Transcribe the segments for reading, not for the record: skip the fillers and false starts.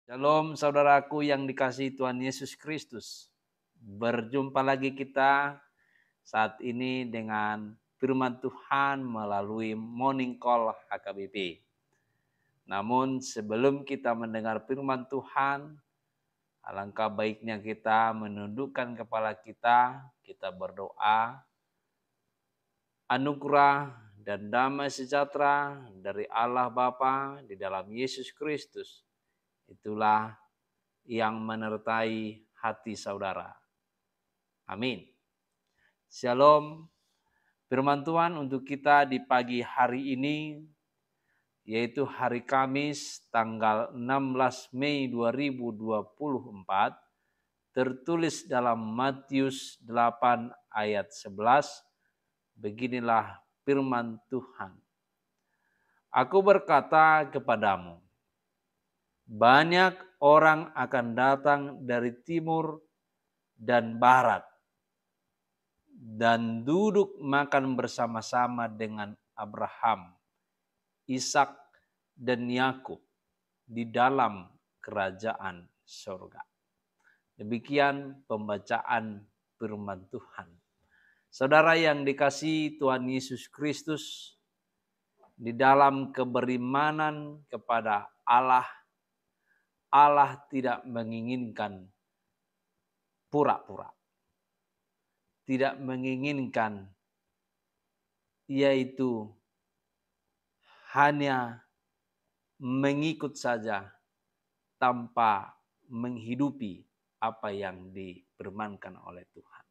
Shalom saudaraku yang dikasihi Tuhan Yesus Kristus. Berjumpa lagi kita saat ini dengan firman Tuhan melalui Morning Call HKBP. Namun sebelum kita mendengar firman Tuhan, alangkah baiknya kita menundukkan kepala kita berdoa. Anugerah dan damai sejahtera dari Allah Bapa di dalam Yesus Kristus, itulah yang menyertai hati saudara. Amin. Shalom. Firman Tuhan untuk kita di pagi hari ini, yaitu hari Kamis tanggal 16 Mei 2024, tertulis dalam Matius 8 ayat 11, beginilah firman Tuhan. Aku berkata kepadamu, banyak orang akan datang dari timur dan barat dan duduk makan bersama-sama dengan Abraham, Ishak, dan Yakub di dalam kerajaan surga. Demikian pembacaan firman Tuhan. Saudara yang dikasihi Tuhan Yesus Kristus, di dalam keberimanan kepada Allah, Allah tidak menginginkan pura-pura. Tidak menginginkan yaitu hanya mengikut saja tanpa menghidupi apa yang difirmankan oleh Tuhan.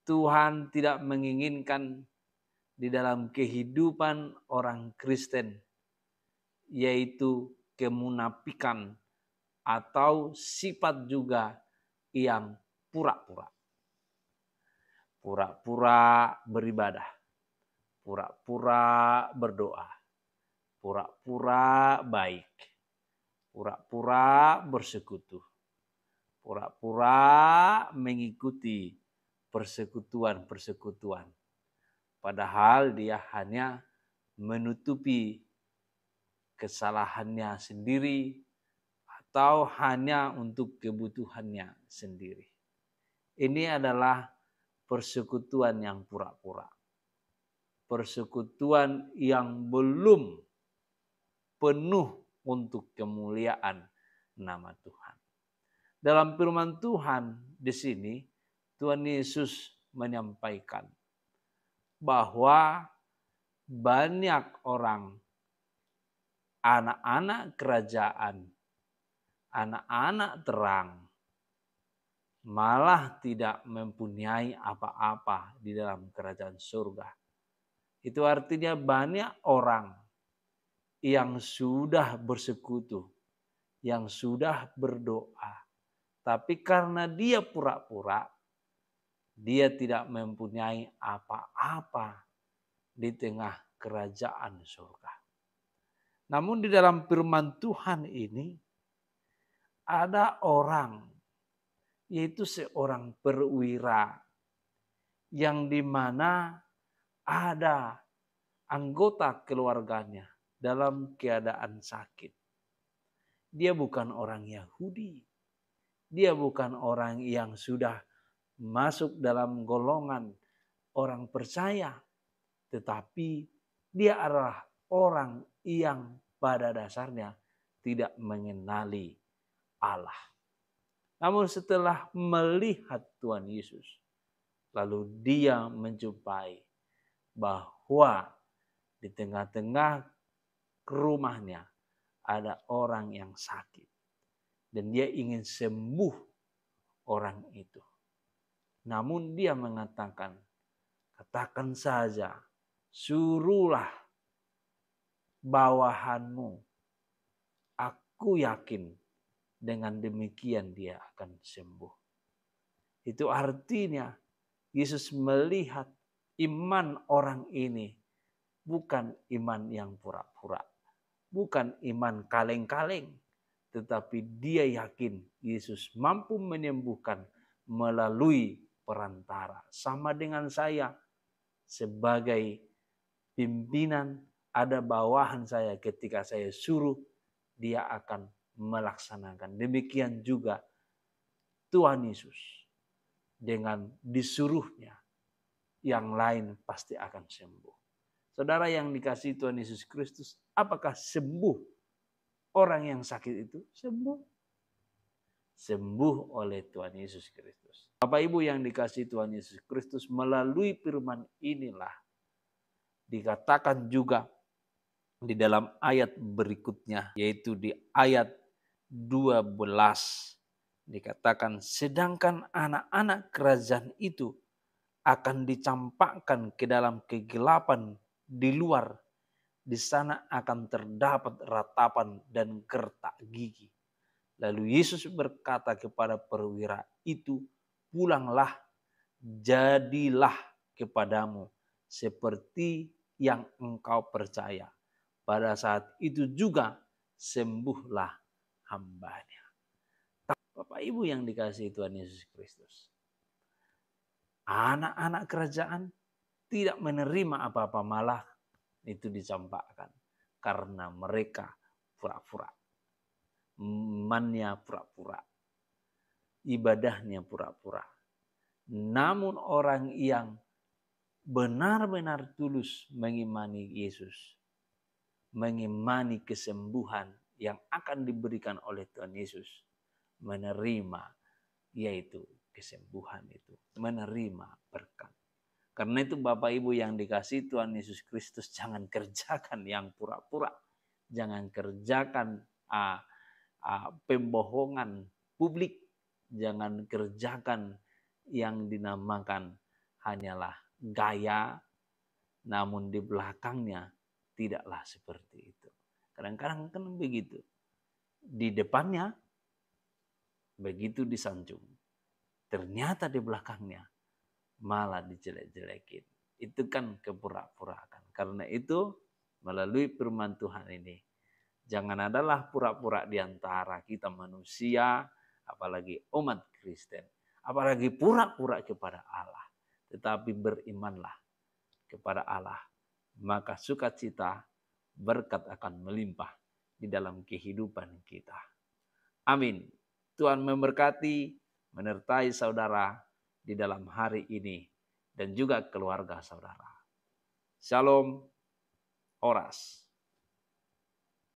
Tuhan tidak menginginkan di dalam kehidupan orang Kristen yaitu kemunafikan atau sifat juga yang pura-pura. Pura-pura beribadah, pura-pura berdoa, pura-pura baik, pura-pura bersekutu, pura-pura mengikuti persekutuan-persekutuan. Padahal dia hanya menutupi kesalahannya sendiri atau hanya untuk kebutuhannya sendiri. Ini adalah persekutuan yang pura-pura. Persekutuan yang belum penuh untuk kemuliaan nama Tuhan. Dalam firman Tuhan di sini, Tuhan Yesus menyampaikan bahwa banyak orang, anak-anak kerajaan, anak-anak terang, malah tidak mempunyai apa-apa di dalam kerajaan surga. Itu artinya banyak orang yang sudah bersekutu, yang sudah berdoa, tapi karena dia pura-pura, dia tidak mempunyai apa-apa di tengah kerajaan surga. Namun di dalam firman Tuhan ini, ada orang, yaitu seorang perwira yang dimana ada anggota keluarganya dalam keadaan sakit. Dia bukan orang Yahudi, dia bukan orang yang sudah masuk dalam golongan orang percaya, tetapi dia adalah orang yang pada dasarnya tidak mengenali Allah. Namun setelah melihat Tuhan Yesus, lalu dia menjumpai bahwa di tengah-tengah rumahnya ada orang yang sakit. Dan dia ingin sembuh orang itu. Namun dia mengatakan, katakan saja, suruhlah bawahanmu. Aku yakin dengan demikian dia akan sembuh. Itu artinya Yesus melihat iman orang ini bukan iman yang pura-pura, bukan iman kaleng-kaleng, tetapi dia yakin Yesus mampu menyembuhkan melalui perantara. Sama dengan saya sebagai pimpinan, ada bawahan saya ketika saya suruh, dia akan melaksanakan. Demikian juga Tuhan Yesus, dengan disuruhnya, yang lain pasti akan sembuh. Saudara yang dikasihi Tuhan Yesus Kristus, apakah sembuh orang yang sakit itu? Sembuh. Sembuh oleh Tuhan Yesus Kristus. Bapak Ibu yang dikasihi Tuhan Yesus Kristus, melalui firman inilah dikatakan juga di dalam ayat berikutnya, yaitu di ayat 12, dikatakan, sedangkan anak-anak kerajaan itu akan dicampakkan ke dalam kegelapan di luar. Di sana akan terdapat ratapan dan gertak gigi. Lalu Yesus berkata kepada perwira itu, pulanglah, jadilah kepadamu seperti yang engkau percaya. Pada saat itu juga sembuhlah hambanya. Bapak Ibu yang dikasihi Tuhan Yesus Kristus, anak-anak kerajaan tidak menerima apa-apa, malah itu dicampakkan karena mereka pura-pura. Imannya pura-pura, ibadahnya pura-pura. Namun orang yang benar-benar tulus mengimani Yesus, mengimani kesembuhan yang akan diberikan oleh Tuhan Yesus, menerima yaitu kesembuhan itu, menerima berkat. Karena itu Bapak Ibu yang dikasihi Tuhan Yesus Kristus, jangan kerjakan yang pura-pura. Jangan kerjakan pembohongan publik. Jangan kerjakan yang dinamakan hanyalah gaya, namun di belakangnya tidaklah seperti itu. Kadang-kadang kan begitu. Di depannya begitu disanjung. Ternyata di belakangnya malah dijelek-jelekin. Itu kan kepura-puraan. Karena itu melalui firman Tuhan ini, jangan adalah pura-pura di antara kita manusia, apalagi umat Kristen, apalagi pura-pura kepada Allah. Tetapi berimanlah kepada Allah, maka sukacita, berkat akan melimpah di dalam kehidupan kita. Amin. Tuhan memberkati, menyertai saudara di dalam hari ini dan juga keluarga saudara. Shalom, Oras.